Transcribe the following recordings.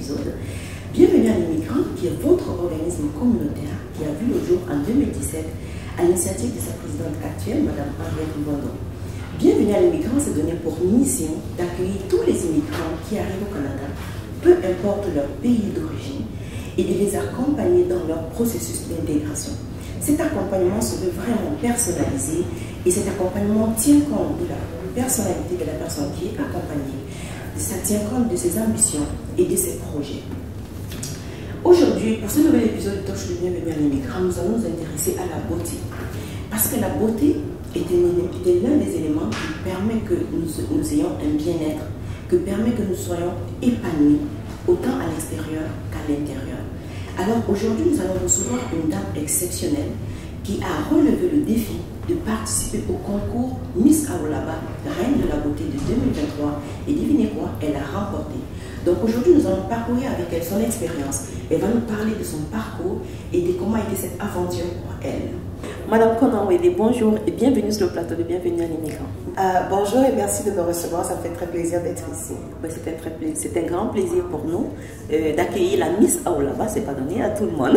épisode. Bienvenue à l'Immigrant, qui est votre organisme communautaire qui a vu le jour en 2017 à l'initiative de sa présidente actuelle, Mme Henriette Mbondon. Bienvenue à l'Immigrant s'est donné pour mission d'accueillir tous les immigrants qui arrivent au Canada, peu importe leur pays d'origine, et de les accompagner dans leur processus d'intégration. Cet accompagnement se veut vraiment personnalisé et cet accompagnement tient compte de la personnalité de la personne qui est accompagnée. Ça tient compte de ses ambitions et de ses projets. Aujourd'hui, pour ce nouvel épisode de Touche le Bienvenue à l'Immigrant, nous allons nous intéresser à la beauté. Parce que la beauté est l'un des éléments qui permet que nous ayons un bien-être, que permet que nous soyons épanouis, autant à l'extérieur qu'à l'intérieur. Alors aujourd'hui, nous allons recevoir une dame exceptionnelle qui a relevé le défi de participer au concours Miss Awolaba, Reine de la Beauté de 2023. Et devinez quoi, elle a remporté. Donc aujourd'hui, nous allons parcourir avec elle son expérience. Elle va nous parler de son parcours et de comment a été cette aventure pour elle. Madame Konawede, bonjour et bienvenue sur le plateau de Bienvenue à l'Immigrant. Bonjour et merci de me recevoir, ça me fait très plaisir d'être ici. C'est un grand plaisir pour nous d'accueillir la Miss Awolaba, c'est pas donné à tout le monde.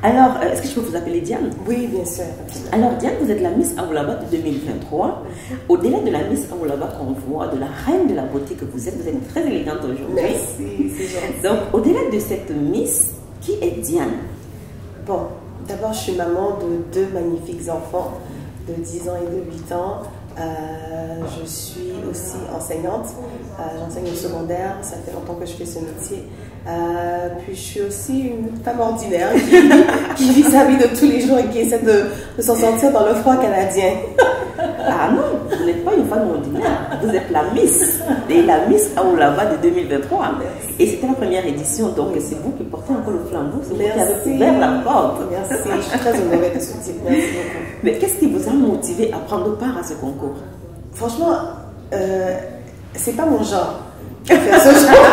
Alors, est-ce que je peux vous appeler Diane? Oui, bien sûr. Alors Diane, vous êtes la Miss Awolaba de 2023. Au-delà de la Miss Awolaba qu'on voit, de la reine de la beauté que vous êtes très élégante aujourd'hui. Merci, c'est gentil. Donc, au-delà de cette Miss, qui est Diane? Bon, d'abord, je suis maman de deux magnifiques enfants de 10 ans et de 8 ans. Je suis aussi enseignante. J'enseigne au secondaire. Ça fait longtemps que je fais ce métier. Puis je suis aussi une femme ordinaire qui vit sa vie de tous les jours et qui essaie de s'en sortir dans le froid canadien. Ah non, vous n'êtes pas une femme ordinaire. Vous êtes la Miss. Et la Miss Awolaba de 2023. Et c'était la première édition, donc c'est vous qui portez encore le flambeau. C'est vous qui avez ouvert la porte. Merci, je suis très honorée de ce type. Merci beaucoup. Mais qu'est-ce qui vous a motivé à prendre part à ce concours? Franchement, c'est pas mon genre de faire ce genre.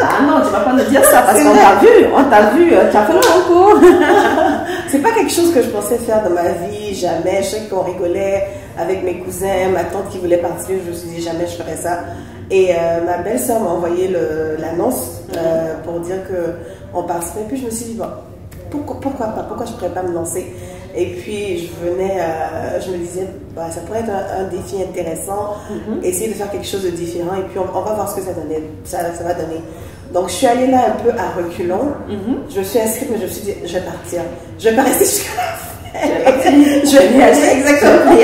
Ah non, tu vas pas nous dire ça parce qu'on t'a vu, tu as fait le concours. C'est pas quelque chose que je pensais faire dans ma vie, jamais. Je sais qu'on rigolait avec mes cousins, ma tante qui voulait participer, je me suis dit jamais je ferais ça. Et ma belle-sœur m'a envoyé l'annonce pour dire qu'on participait. Puis je me suis dit, bon, pourquoi pas, pourquoi je ne pourrais pas me lancer? Et puis je me disais, bah, ça pourrait être un défi intéressant, essayer de faire quelque chose de différent. Et puis on va voir ce que ça va donner. Donc je suis allée là un peu à reculons. Je me suis inscrite, mais je me suis dit, je vais partir. Je vais pas rester jusqu'à la fin. Je vais y aller, exactement.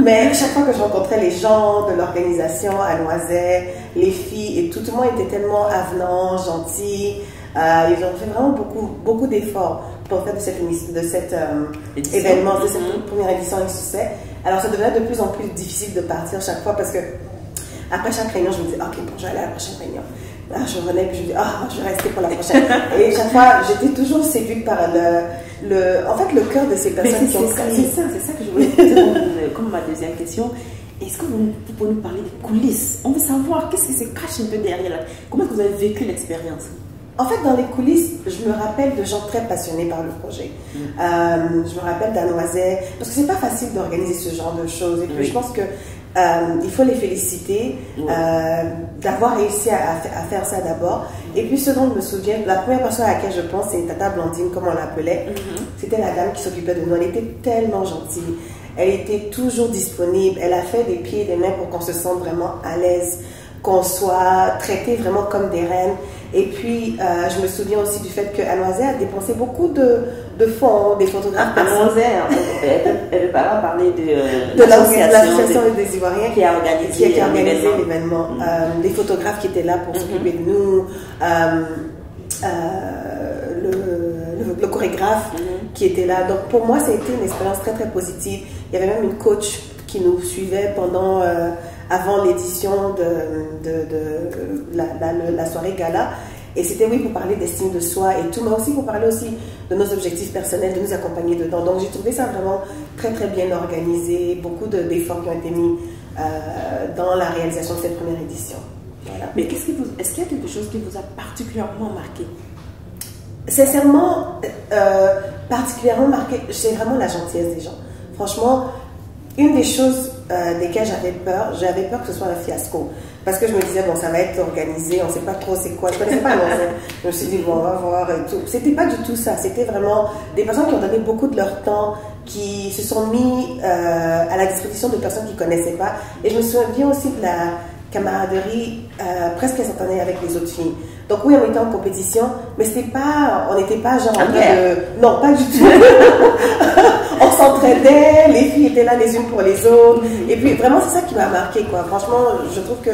Mais chaque fois que je rencontrais les gens de l'organisation à Noiset, les filles et tout le monde était tellement avenant, gentil. Ils ont fait vraiment beaucoup d'efforts pour faire de cet événement, de cette première édition un succès. Alors ça devenait de plus en plus difficile de partir chaque fois parce que après chaque réunion, je me disais, ok, bon, je vais aller à la prochaine réunion. Là, je revenais puis je me disais, je vais rester pour la prochaine. Et chaque fois, j'étais toujours séduite par en fait, le cœur de ces personnes qui ont créé. C'est ça que je voulais dire comme ma deuxième question. Est-ce que vous pouvez nous parler des coulisses? On veut savoir qu'est-ce qui se cache un peu derrière là. Comment vous avez vécu l'expérience? En fait, dans les coulisses, je me rappelle de gens très passionnés par le projet. Je me rappelle d'Anne Noiset, parce que c'est pas facile d'organiser ce genre de choses. Et puis je pense que il faut les féliciter d'avoir réussi à faire ça d'abord. Et puis ce dont je me souviens, la première personne à laquelle je pense, c'est Tata Blandine, comme on l'appelait. C'était la dame qui s'occupait de nous. Elle était tellement gentille. Elle était toujours disponible. Elle a fait des pieds et des mains pour qu'on se sente vraiment à l'aise, qu'on soit traité vraiment comme des reines. Et puis, je me souviens aussi du fait qu'Anne Noiset a dépensé beaucoup de fonds, des photographes. Anne Noiset, elle va parler de l'association des Ivoiriens qui a organisé l'événement. Des photographes qui étaient là pour s'occuper de nous, le chorégraphe qui était là. Donc, pour moi, ça a été une expérience très, très positive. Il y avait même une coach qui nous suivait avant l'édition de la soirée gala. Et c'était pour parler d'estime de soi et tout, mais aussi pour parler aussi de nos objectifs personnels, de nous accompagner dedans. Donc j'ai trouvé ça vraiment très très bien organisé, beaucoup d'efforts qui ont été mis dans la réalisation de cette première édition. Voilà. Mais est-ce qu'il y a quelque chose qui vous a particulièrement marqué? Sincèrement, particulièrement marqué, c'est vraiment la gentillesse des gens. Franchement, une des choses desquels j'avais peur que ce soit un fiasco. Parce que je me disais, bon, ça va être organisé, on ne sait pas trop c'est quoi. Je ne connaissais pas l'ensemble. Je me suis dit, bon, on va voir et tout. C'était pas du tout ça. C'était vraiment des personnes qui ont donné beaucoup de leur temps, qui se sont mis à la disposition de personnes qu'ils ne connaissaient pas. Et je me souviens aussi de la camaraderie presque instantanée avec les autres filles. Donc oui, on était en compétition, mais c'était pas, on n'était pas genre en train de... Non, pas du tout. On s'entraidait, les filles étaient là les unes pour les autres. Et puis vraiment, c'est ça qui m'a marqué, quoi. Franchement, je trouve que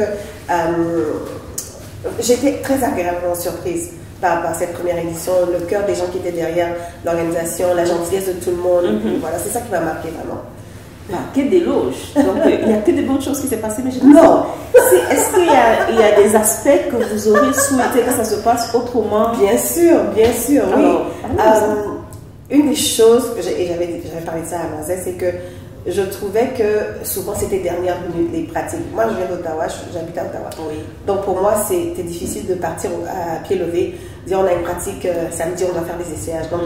j'étais très agréablement surprise par cette première édition, le cœur des gens qui étaient derrière l'organisation, la gentillesse de tout le monde. Voilà, c'est ça qui m'a marqué vraiment. Ah, quel déloge. Donc, il n'y a que des bonnes choses qui s'est passées, mais je non. Est-ce qu'il y a des aspects que vous aurez souhaité que ça se passe autrement? Bien sûr, oui. Une des choses, et j'avais parlé de ça à Mazel, c'est que je trouvais que souvent c'était dernière minute les pratiques. Moi, je viens d'Ottawa, j'habite à Ottawa. Oui. Donc pour moi, c'était difficile de partir à pied levé, dire on a une pratique samedi, on doit faire des essayages. Donc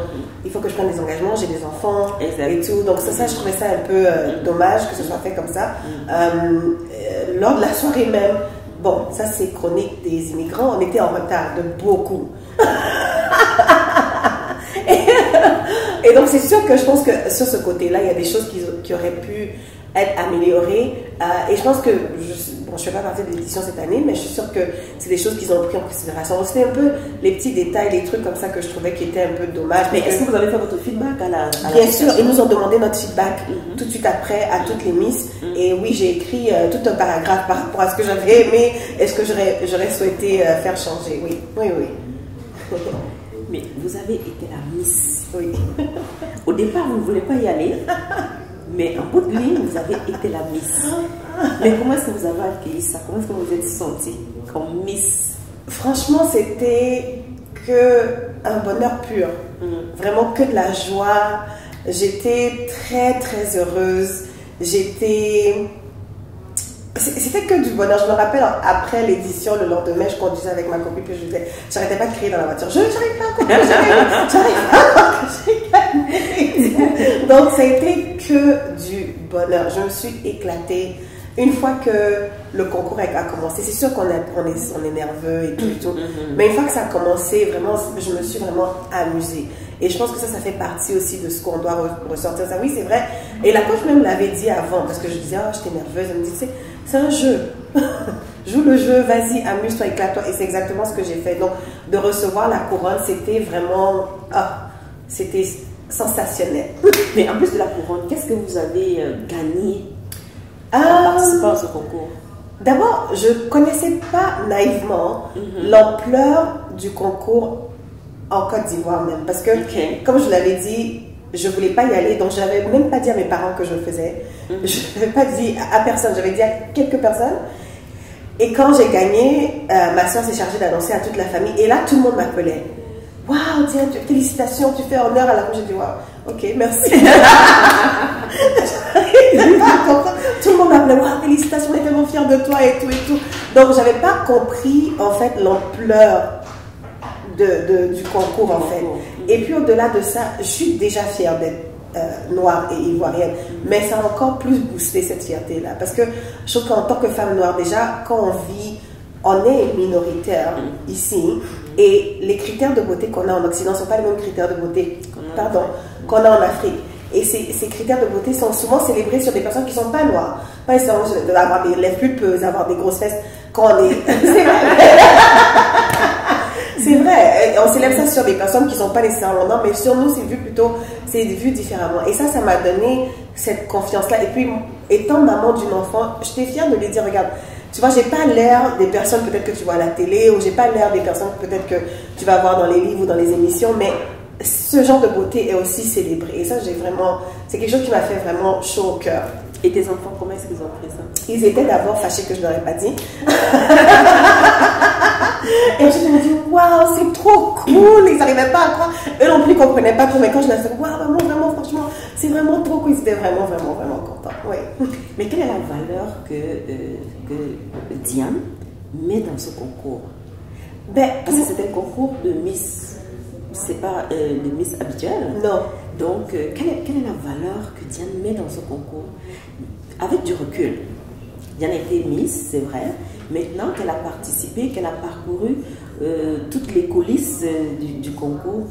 il faut que je prenne des engagements, j'ai des enfants et tout. Donc ça, je trouvais ça un peu dommage que ce soit fait comme ça. Lors de la soirée même, bon, ça c'est chronique des immigrants, on était en retard de beaucoup. Et donc c'est sûr que je pense que sur ce côté-là, il y a des choses qui auraient pu être améliorées. Et je pense que, bon, je ne fais pas partie de l'édition cette année, mais je suis sûre que c'est des choses qu'ils ont pris en considération. C'était un peu les petits détails, les trucs comme ça que je trouvais qui étaient un peu dommages. Mais est-ce que vous avez fait votre feedback à la Bien sûr, ils nous ont demandé notre feedback tout de suite après à toutes les Miss. Et oui, j'ai écrit tout un paragraphe par rapport à ce que j'avais aimé et ce que j'aurais souhaité faire changer. Oui. Mais vous avez été la Miss. Oui. Au départ, vous ne voulez pas y aller, mais en bout de ligne, vous avez été la Miss. Mais comment est-ce que vous avez accueilli ça? Comment est-ce que vous vous êtes sentie comme Miss? Franchement, c'était que un bonheur pur. Vraiment que de la joie. J'étais très, très heureuse. C'était que du bonheur. Je me rappelle, après l'édition, le lendemain, je conduisais avec ma copine, puis j'arrêtais pas de crier dans la voiture. J'arrive pas, Donc, ça a été que du bonheur. Je me suis éclatée. Une fois que le concours a commencé, c'est sûr qu'on est nerveux et tout, mais une fois que ça a commencé, vraiment, je me suis vraiment amusée. Et je pense que ça fait partie aussi de ce qu'on doit ressortir. Ça, oui, c'est vrai. Et la coach même l'avait dit avant, parce que je disais, oh, j'étais nerveuse. Elle me dit, tu sais, c'est un jeu. Joue le jeu, vas-y, amuse-toi, éclate-toi. Et c'est exactement ce que j'ai fait. Donc, de recevoir la couronne, c'était vraiment, c'était sensationnel. Mais en plus de la couronne, qu'est-ce que vous avez gagné en participant à ce concours? D'abord, je ne connaissais pas naïvement l'ampleur du concours en Côte d'Ivoire même. Parce que, comme je l'avais dit, je ne voulais pas y aller. Donc, je n'avais même pas dit à mes parents que je le faisais. Je n'avais pas dit à personne. J'avais dit à quelques personnes. Et quand j'ai gagné, ma soeur s'est chargée d'annoncer à toute la famille. Et là, tout le monde m'appelait. Waouh, tiens, félicitations, tu fais honneur à la coach. J'ai dit, waouh, ok, merci. Tout le monde m'appelait, waouh, félicitations, on est tellement fiers de toi et tout et tout. Donc, j'avais pas compris, en fait, l'ampleur du concours, en fait. Et puis, au-delà de ça, je suis déjà fière d'être noire et ivoirienne. Mais ça a encore plus boosté cette fierté-là. Parce que je trouve qu'en tant que femme noire, déjà, quand on est minoritaire ici, et les critères de beauté qu'on a en Occident ne sont pas les mêmes critères de beauté qu'on a en Afrique. Et ces critères de beauté sont souvent célébrés sur des personnes qui ne sont pas noires. Pas nécessairement d'avoir des lèvres pulpeuses, avoir des grosses fesses quand on est... C'est vrai, on célèbre ça sur des personnes qui ne sont pas nécessairement noires, mais sur nous, c'est vu différemment. Et ça m'a donné cette confiance-là. Et puis, étant maman d'une enfant, j'étais fière de lui dire, regarde, tu vois, j'ai pas l'air des personnes peut-être que tu vois à la télé, ou j'ai pas l'air des personnes peut-être que tu vas voir dans les livres ou dans les émissions, mais ce genre de beauté est aussi célébré. Et ça, c'est quelque chose qui m'a fait vraiment chaud au cœur. Et tes enfants, comment est-ce qu'ils ont pris ça? Ils étaient d'abord fâchés que je ne leur ai pas dit. Et je me dis, waouh, c'est trop cool. Ils n'arrivaient pas à croire. Eux non plus, ils ne comprenaient pas trop. Mais quand je leur ai dit, waouh, vraiment, franchement, c'est vraiment trop cool. Ils étaient vraiment, vraiment, vraiment contents. Oui. Mais quelle est la valeur que Diane met dans ce concours? Parce que c'est un concours de Miss. C'est pas de Miss habituelle. Non. Donc, quelle est la valeur que Diane met dans ce concours? avec du recul, Diane a été Miss, c'est vrai. Maintenant qu'elle a participé, qu'elle a parcouru toutes les coulisses du concours,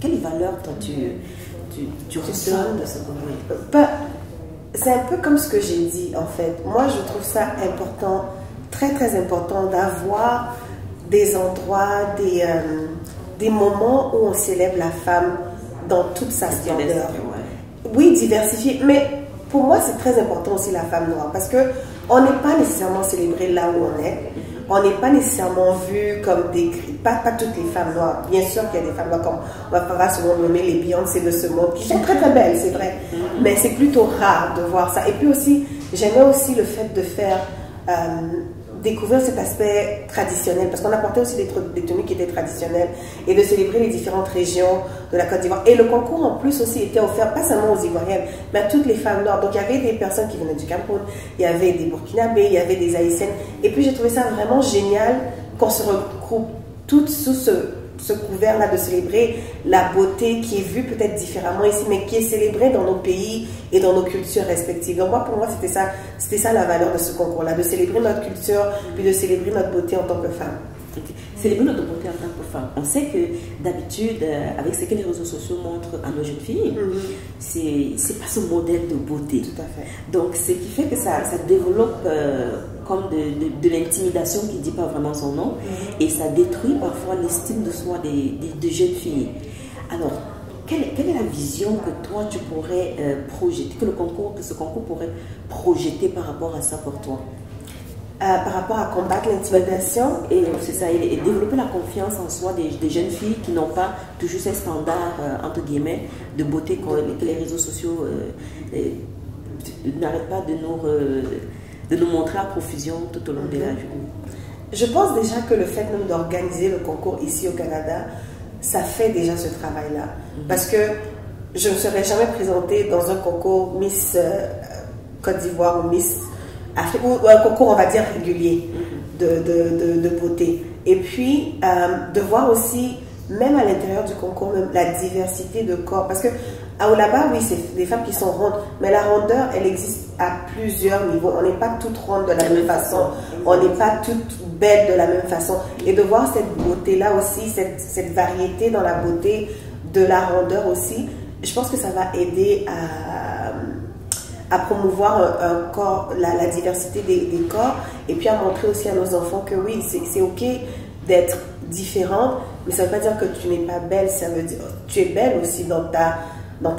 quelle valeur toi tu ressens de ce concours? C'est un peu comme ce que j'ai dit en fait. Moi je trouve ça important, très très important d'avoir des endroits, des moments où on célèbre la femme dans toute sa splendeur. Oui, diversifié, mais pour moi c'est très important aussi la femme noire parce que on n'est pas nécessairement célébré là où on est. On n'est pas nécessairement vu comme des... Pas toutes les femmes noires. Bien sûr qu'il y a des femmes noires comme... On va souvent nommer les Beyoncé de ce monde, qui sont très très belles, c'est vrai. Mais c'est plutôt rare de voir ça. Et puis aussi, j'aimais aussi le fait de faire... découvrir cet aspect traditionnel, parce qu'on apportait aussi des tenues qui étaient traditionnelles, et de célébrer les différentes régions de la Côte d'Ivoire. Et le concours en plus aussi était offert, pas seulement aux Ivoiriennes, mais à toutes les femmes noires. Donc il y avait des personnes qui venaient du Cameroun, il y avait des Burkinabés, il y avait des Haïtiennes. Et puis j'ai trouvé ça vraiment génial qu'on se regroupe toutes sous ce couvert-là, de célébrer la beauté qui est vue peut-être différemment ici, mais qui est célébrée dans nos pays et dans nos cultures respectives. Donc moi, pour moi, c'était ça la valeur de ce concours-là, de célébrer notre culture, puis de célébrer notre beauté en tant que femme. Célébrer notre beauté en tant que femme. On sait que d'habitude, avec ce que les réseaux sociaux montrent à nos jeunes filles, c'est pas ce modèle de beauté. Tout à fait. Donc, ce qui fait que ça développe comme de l'intimidation qui ne dit pas vraiment son nom, et ça détruit parfois l'estime de soi des jeunes filles. Alors, quelle est la vision que toi tu pourrais projeter, que ce concours pourrait projeter par rapport à ça pour toi? Par rapport à combattre l'intimidation, et c'est ça, et développer la confiance en soi des jeunes filles qui n'ont pas toujours ces standards entre guillemets de beauté que les réseaux sociaux n'arrêtent pas de nous montrer à profusion tout au long de la journée. Je pense déjà que le fait même d'organiser le concours ici au Canada, ça fait déjà ce travail-là. Parce que je ne me serais jamais présentée dans un concours Miss Côte d'Ivoire ou Miss Afrique, ou un concours, on va dire, régulier de beauté. Et puis, de voir aussi, même à l'intérieur du concours, même la diversité de corps. Parce que là-bas, oui, c'est des femmes qui sont rondes, mais la rondeur, elle existe à plusieurs niveaux. On n'est pas toutes rondes de la même façon. On n'est pas toutes belles de la même façon. Et de voir cette beauté-là aussi, cette variété dans la beauté de la rondeur aussi, je pense que ça va aider à promouvoir un corps, la diversité des corps, et puis à montrer aussi à nos enfants que oui, c'est ok d'être différente, mais ça ne veut pas dire que tu n'es pas belle, ça veut dire que tu es belle aussi dans ta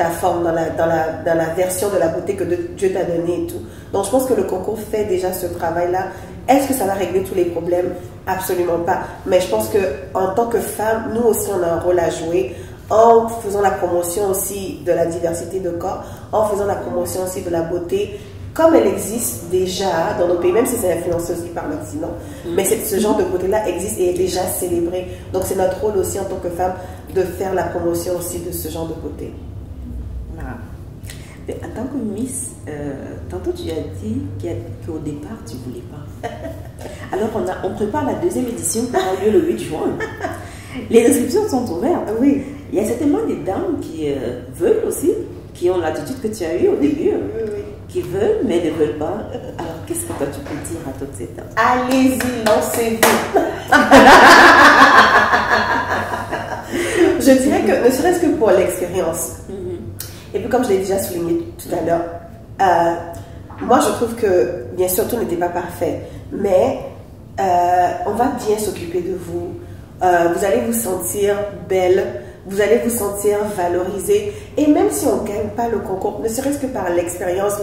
forme, dans la version de la beauté que Dieu t'a donnée et tout. Donc je pense que le concours fait déjà ce travail-là. Est-ce que ça va régler tous les problèmes? Absolument pas. Mais je pense qu'en tant que femme, nous aussi on a un rôle à jouer, en faisant la promotion aussi de la diversité de corps, en faisant la promotion aussi de la beauté, comme elle existe déjà dans nos pays, même si c'est influencé aussi par l'Occident, mais ce genre de beauté-là existe et est déjà célébré. Donc c'est notre rôle aussi en tant que femme de faire la promotion aussi de ce genre de beauté. Voilà. Mais en tant que Miss, tantôt tu as dit qu'au départ tu ne voulais pas. Alors on prépare la deuxième édition qui aura lieu le 8 juin. Les inscriptions sont ouvertes. Oui. Il y a certainement des dames qui veulent aussi, qui ont l'attitude que tu as eue au début, qui veulent mais ne veulent pas. Alors, qu'est-ce que toi tu peux dire à toutes ces dames? Allez-y, lancez-vous. Je dirais que, ne serait-ce que pour l'expérience, et puis comme je l'ai déjà souligné tout à l'heure, moi je trouve que, bien sûr, tout n'était pas parfait, mais on va bien s'occuper de vous. Vous allez vous sentir belle, vous allez vous sentir valorisée, et même si on ne gagne pas le concours, ne serait-ce que par l'expérience,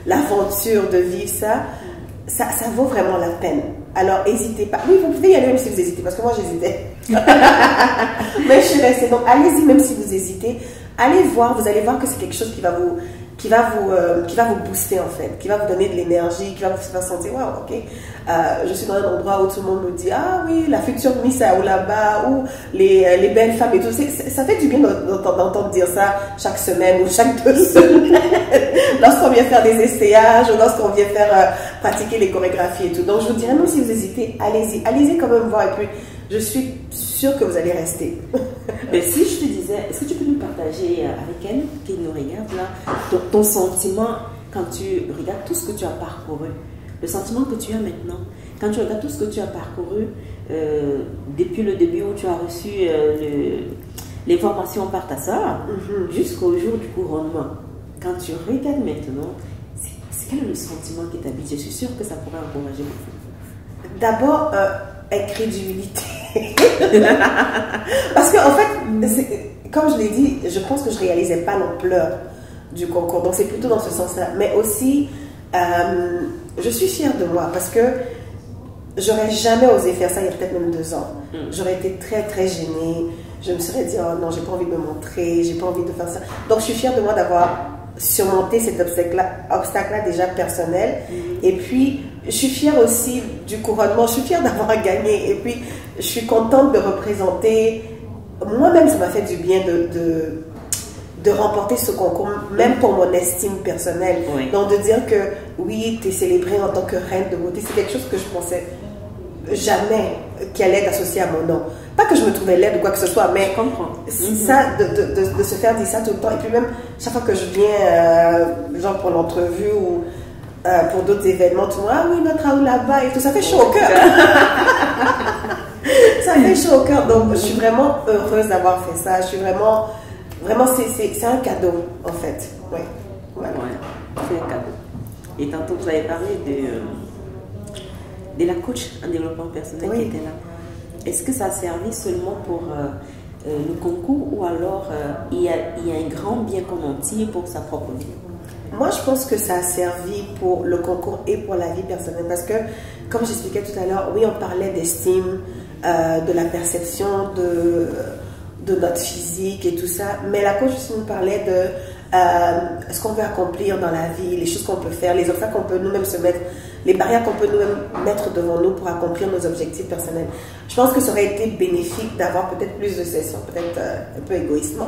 l'aventure de vivre ça vaut vraiment la peine. Alors n'hésitez pas. Oui, vous pouvez y aller même si vous hésitez, parce que moi j'hésitais. Mais je suis restée. Donc allez-y même si vous hésitez. Allez voir, vous allez voir que c'est quelque chose qui va vous booster en fait, qui va vous donner de l'énergie, qui va vous faire sentir waouh, ok, je suis dans un endroit où tout le monde me dit ah oui, la future Miss ou là-bas, ou les belles femmes et tout. Ça fait du bien d'entendre dire ça chaque semaine ou chaque 2 semaines lorsqu'on vient faire des essayages ou lorsqu'on vient faire pratiquer les chorégraphies et tout. Donc je vous dirais, même si vous hésitez, allez-y quand même voir, et puis je suis sûre que vous allez rester. Mais si je te disais, est-ce que tu peux nous partager avec elle, qui nous regarde là, ton sentiment quand tu regardes tout ce que tu as parcouru, le sentiment que tu as maintenant, quand tu regardes tout ce que tu as parcouru depuis le début où tu as reçu l'information par ta soeur jusqu'au jour du couronnement, quand tu regardes maintenant, quel est le sentiment qui t'habite? Je suis sûre que ça pourrait encourager beaucoup. D'abord, incrédulité. Parce qu'en fait, comme je l'ai dit, je pense que je ne réalisais pas l'ampleur du concours. Donc c'est plutôt dans ce sens-là. Mais aussi, je suis fière de moi parce que j'aurais jamais osé faire ça il y a peut-être même 2 ans. J'aurais été très très gênée. Je me serais dit, oh non, j'ai pas envie de me montrer, j'ai pas envie de faire ça. Donc je suis fière de moi d'avoir surmonté cet obstacle-là déjà personnel. Et puis, je suis fière aussi du couronnement, je suis fière d'avoir gagné. Et puis, je suis contente de représenter. Moi-même, ça m'a fait du bien de remporter ce concours, même pour mon estime personnelle. Oui. Donc, de dire que oui, tu es célébrée en tant que reine de beauté, c'est quelque chose que je pensais jamais qu'elle allait être associée à mon nom. Pas que je me trouvais laide ou quoi que ce soit, mais ça, de se faire dire ça tout le temps. Et puis même, chaque fois que je viens, genre pour l'entrevue ou pour d'autres événements, tout le monde, ah oui, notre Raoul là-bas et tout, ça fait chaud au cœur. Ça fait chaud au cœur. Donc, je suis vraiment heureuse d'avoir fait ça. Je suis vraiment, c'est un cadeau, en fait. Oui. Voilà. Ouais, c'est un cadeau. Et tantôt, vous avez parlé de la coach en développement personnel qui était là. Est-ce que ça a servi seulement pour le concours ou alors il y a un grand bien qu'on en tire pour sa propre vie? Moi, je pense que ça a servi pour le concours et pour la vie personnelle parce que, comme j'expliquais tout à l'heure, oui, on parlait d'estime, de la perception de notre physique et tout ça, mais la coach aussi nous parlait de ce qu'on veut accomplir dans la vie, les choses qu'on peut faire, les obstacles qu'on peut nous-mêmes se mettre, les barrières qu'on peut nous-mêmes mettre devant nous pour accomplir nos objectifs personnels. Je pense que ça aurait été bénéfique d'avoir peut-être plus de sessions, peut-être un peu égoïstement.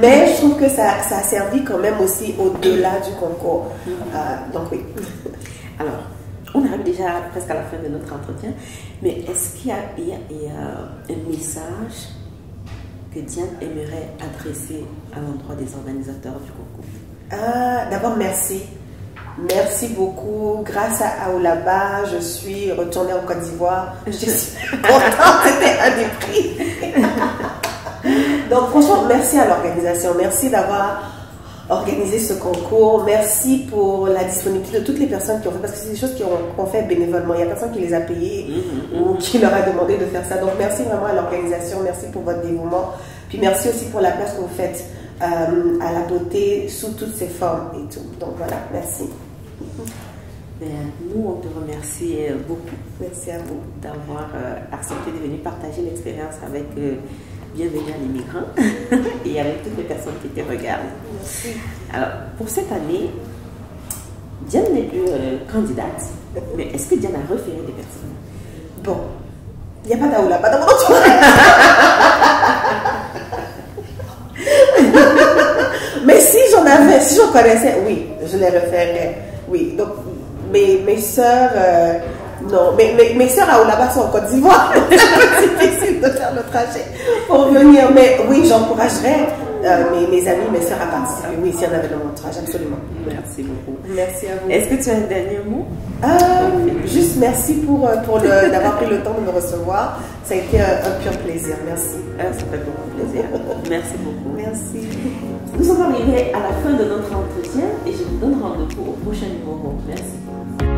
Mais je trouve que ça a servi quand même aussi au-delà du concours. Donc oui. Alors, on arrive déjà presque à la fin de notre entretien, mais est-ce qu'il y a un message que Diane aimerait adresser à l'endroit des organisateurs du concours? D'abord, merci. Merci beaucoup. Grâce à Aoulaba, je suis retournée en Côte d'Ivoire. Je suis contente, c'était un des prix. Donc franchement, merci à l'organisation. Merci d'avoir organisé ce concours. Merci pour la disponibilité de toutes les personnes qui ont fait, parce que c'est des choses qu'on fait bénévolement. Il n'y a personne qui les a payées ou qui leur a demandé de faire ça. Donc merci vraiment à l'organisation. Merci pour votre dévouement. Puis merci aussi pour la place que vous faites à la beauté sous toutes ses formes et tout. Donc voilà, merci. Nous, on te remercie beaucoup. Merci à vous d'avoir accepté de venir partager l'expérience avec Bienvenue à l'immigrant et avec toutes les personnes qui te regardent. Merci. Alors, pour cette année, Diane n'est plus candidate, mais est-ce que Diane a référé des personnes? Bon, il n'y a pas d'Aoula, pas dans mon entourage. Mais si j'en avais, si j'en connaissais, oui, je les référerais. Oui, donc mes soeurs, non, mes soeurs à Oulaba sont en Côte d'Ivoire. C'est difficile de faire le trajet pour venir. Mais oui, j'encouragerais mes amis, mes soeurs à participer. Oui, s'il y en avait dans mon entourage, absolument. Merci beaucoup. Merci à vous. Est-ce que tu as un dernier mot? Juste merci pour d'avoir pris le temps de me recevoir. Ça a été un pur plaisir. Merci. Ça fait beaucoup plaisir. Merci beaucoup. Merci. Nous sommes arrivés à la fin de notre entretien et je vous donne rendez-vous au prochain numéro. Merci.